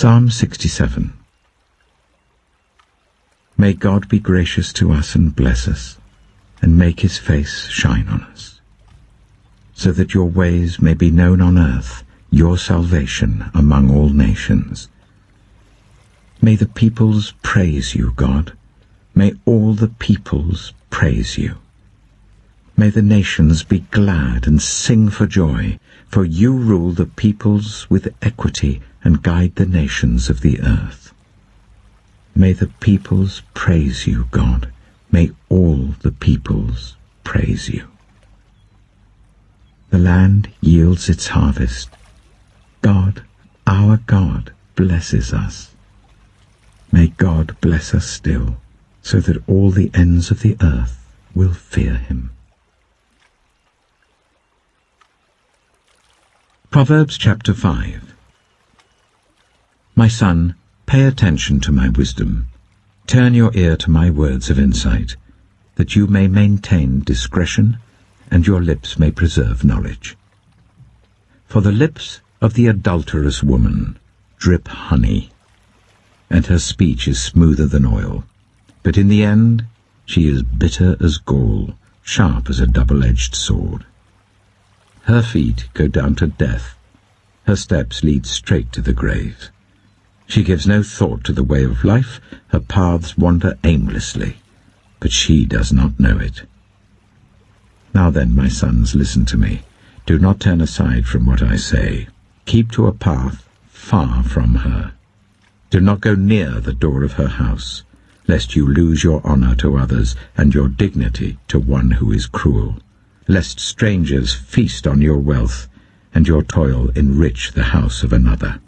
Psalm 67. May God be gracious to us and bless us, and make his face shine on us, so that your ways may be known on earth, your salvation among all nations. May the peoples praise you, God. May all the peoples praise you. May the nations be glad and sing for joy, for you rule the peoples with equity and guide the nations of the earth. May the peoples praise you, God. May all the peoples praise you. The land yields its harvest. God, our God, blesses us. May God bless us still, so that all the ends of the earth will fear him. Proverbs chapter 5. My son, pay attention to my wisdom. Turn your ear to my words of insight, that you may maintain discretion, and your lips may preserve knowledge. For the lips of the adulterous woman drip honey, and her speech is smoother than oil. But in the end she is bitter as gall, sharp as a double-edged sword. Her feet go down to death. Her steps lead straight to the grave. She gives no thought to the way of life. Her paths wander aimlessly, but she does not know it. Now then, my sons, listen to me. Do not turn aside from what I say. Keep to a path far from her. Do not go near the door of her house, lest you lose your honor to others and your dignity to one who is cruel, lest strangers feast on your wealth and your toil enrich the house of another.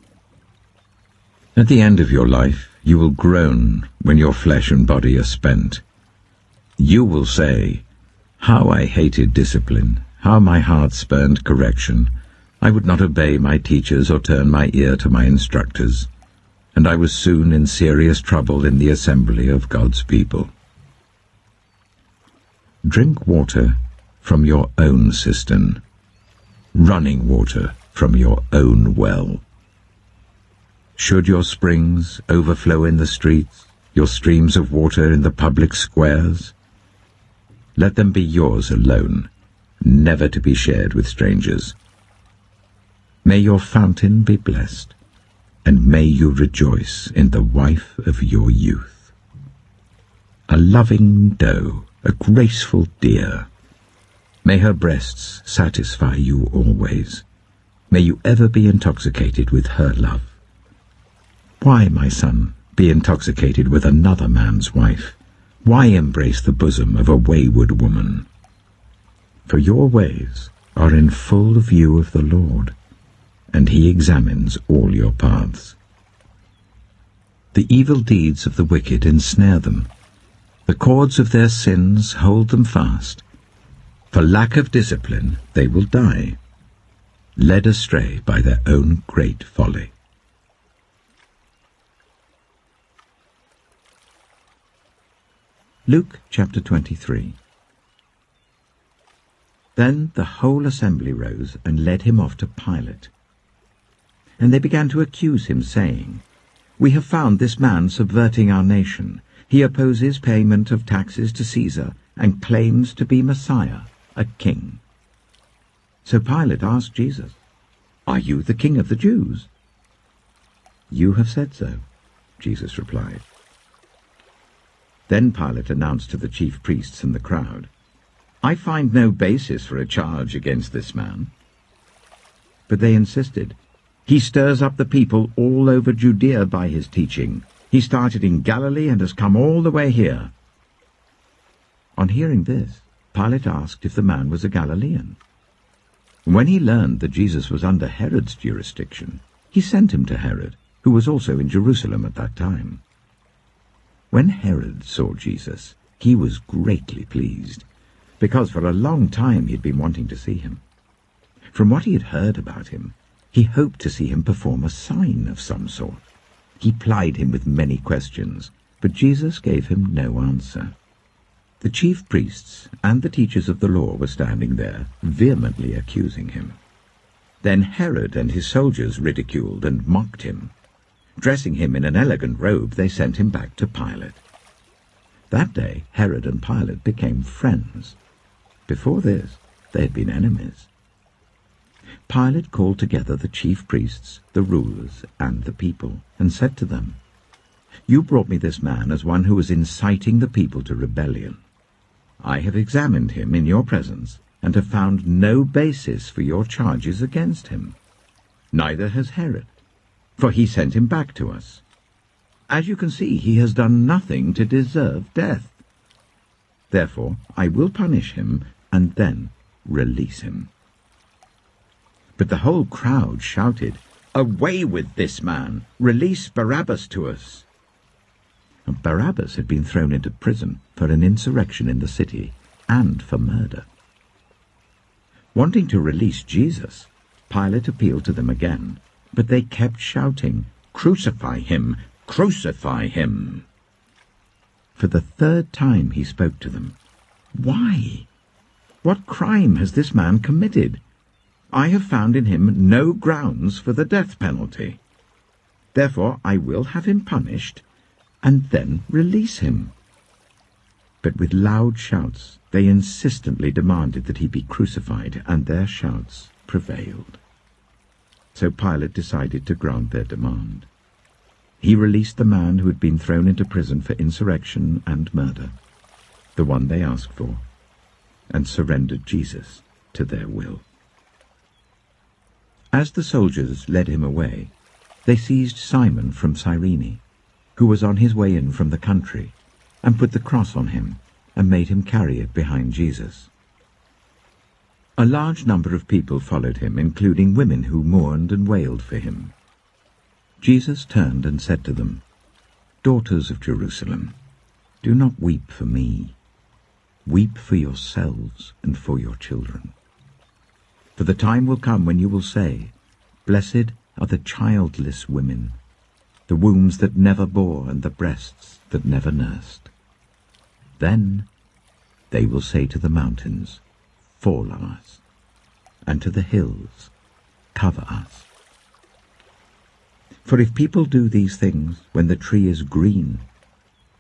At the end of your life you will groan when your flesh and body are spent. You will say, "How I hated discipline, how my heart spurned correction. I would not obey my teachers or turn my ear to my instructors, and I was soon in serious trouble in the assembly of God's people." Drink water from your own cistern, running water from your own well. Should your springs overflow in the streets, your streams of water in the public squares, let them be yours alone, never to be shared with strangers. May your fountain be blessed, and may you rejoice in the wife of your youth. A loving doe, a graceful deer, may her breasts satisfy you always. May you ever be intoxicated with her love. Why, my son, be intoxicated with another man's wife? Why embrace the bosom of a wayward woman? For your ways are in full view of the Lord, and he examines all your paths. The evil deeds of the wicked ensnare them. The cords of their sins hold them fast. For lack of discipline they will die, led astray by their own great folly. Luke chapter 23. Then the whole assembly rose and led him off to Pilate. And they began to accuse him, saying, "We have found this man subverting our nation. He opposes payment of taxes to Caesar and claims to be Messiah, a king." So Pilate asked Jesus, "Are you the king of the Jews?" "You have said so," Jesus replied. Then Pilate announced to the chief priests and the crowd, "I find no basis for a charge against this man." But they insisted, "He stirs up the people all over Judea by his teaching. He started in Galilee and has come all the way here." On hearing this, Pilate asked if the man was a Galilean. When he learned that Jesus was under Herod's jurisdiction, he sent him to Herod, who was also in Jerusalem at that time. When Herod saw Jesus, he was greatly pleased, because for a long time he had been wanting to see him. From what he had heard about him, he hoped to see him perform a sign of some sort. He plied him with many questions, but Jesus gave him no answer. The chief priests and the teachers of the law were standing there, vehemently accusing him. Then Herod and his soldiers ridiculed and mocked him. Dressing him in an elegant robe, they sent him back to Pilate. That day Herod and Pilate became friends. Before this, they had been enemies. Pilate called together the chief priests, the rulers, and the people, and said to them, "You brought me this man as one who was inciting the people to rebellion. I have examined him in your presence, and have found no basis for your charges against him. Neither has Herod, for he sent him back to us. As you can see, he has done nothing to deserve death. Therefore I will punish him and then release him." But the whole crowd shouted, "Away with this man! Release Barabbas to us!" And Barabbas had been thrown into prison for an insurrection in the city and for murder. Wanting to release Jesus, Pilate appealed to them again, but they kept shouting, "Crucify him! Crucify him!" For the third time he spoke to them. "Why? What crime has this man committed? I have found in him no grounds for the death penalty. Therefore I will have him punished and then release him." But with loud shouts they insistently demanded that he be crucified, and their shouts prevailed. So Pilate decided to grant their demand. He released the man who had been thrown into prison for insurrection and murder, the one they asked for, and surrendered Jesus to their will. As the soldiers led him away, they seized Simon from Cyrene, who was on his way in from the country, and put the cross on him, and made him carry it behind Jesus. A large number of people followed him, including women who mourned and wailed for him. Jesus turned and said to them, "Daughters of Jerusalem, do not weep for me. Weep for yourselves and for your children. For the time will come when you will say, 'Blessed are the childless women, the wombs that never bore and the breasts that never nursed.' Then they will say to the mountains, 'Fall on us,' and to the hills, 'Cover us.' For if people do these things when the tree is green,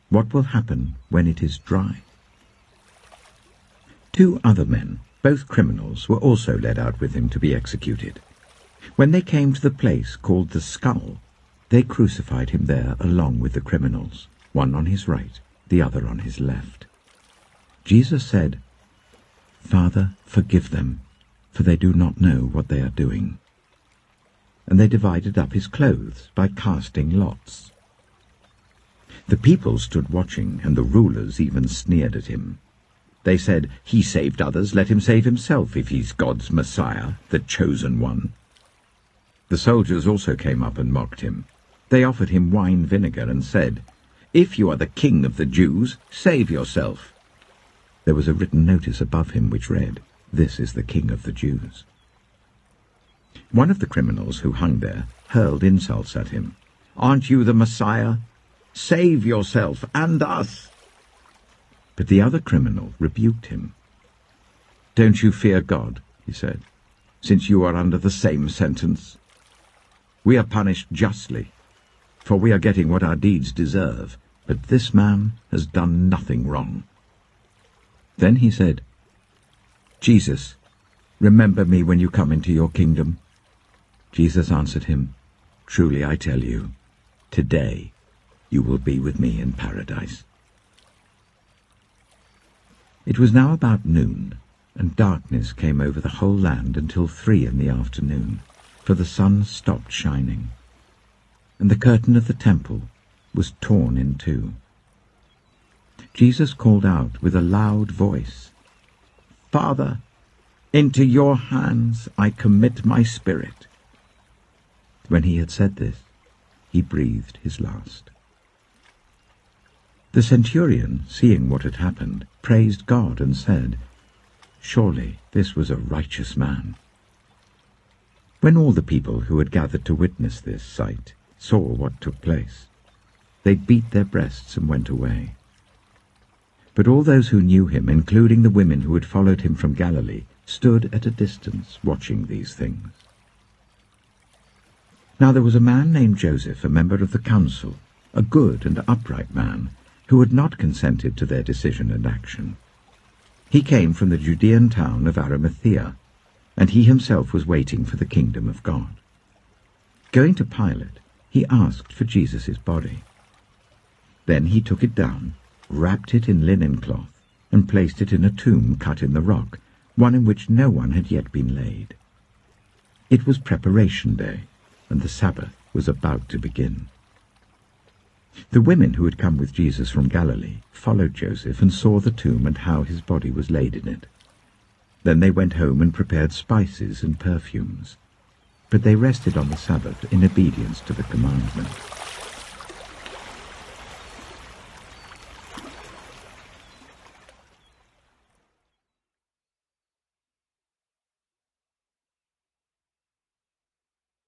what will happen when it is dry?" 2 other men, both criminals, were also led out with him to be executed. When they came to the place called the Skull, they crucified him there along with the criminals, one on his right, the other on his left. Jesus said, "Father, forgive them, for they do not know what they are doing." And they divided up his clothes by casting lots. The people stood watching, and the rulers even sneered at him. They said, "He saved others, let him save himself if he's God's Messiah, the chosen one." The soldiers also came up and mocked him. They offered him wine vinegar and said, "If you are the king of the Jews, save yourself." There was a written notice above him which read, "This is the King of the Jews." One of the criminals who hung there hurled insults at him. "Aren't you the Messiah? Save yourself and us." But the other criminal rebuked him. "Don't you fear God," he said, "since you are under the same sentence? We are punished justly, for we are getting what our deeds deserve, but this man has done nothing wrong." Then he said, "Jesus, remember me when you come into your kingdom." Jesus answered him, "Truly I tell you, today you will be with me in paradise." It was now about noon, and darkness came over the whole land until 3 in the afternoon, for the sun stopped shining, and the curtain of the temple was torn in two. Jesus called out with a loud voice, "Father, into your hands I commit my spirit." When he had said this, he breathed his last. The centurion, seeing what had happened, praised God and said, "Surely this was a righteous man." When all the people who had gathered to witness this sight saw what took place, they beat their breasts and went away. But all those who knew him, including the women who had followed him from Galilee, stood at a distance watching these things. Now there was a man named Joseph, a member of the council, a good and upright man, who had not consented to their decision and action. He came from the Judean town of Arimathea, and he himself was waiting for the kingdom of God. Going to Pilate, he asked for Jesus' body. Then he took it down, wrapped it in linen cloth, and placed it in a tomb cut in the rock, one in which no one had yet been laid. It was preparation day, and the Sabbath was about to begin. The women who had come with Jesus from Galilee followed Joseph and saw the tomb and how his body was laid in it. Then they went home and prepared spices and perfumes. But they rested on the Sabbath in obedience to the commandment.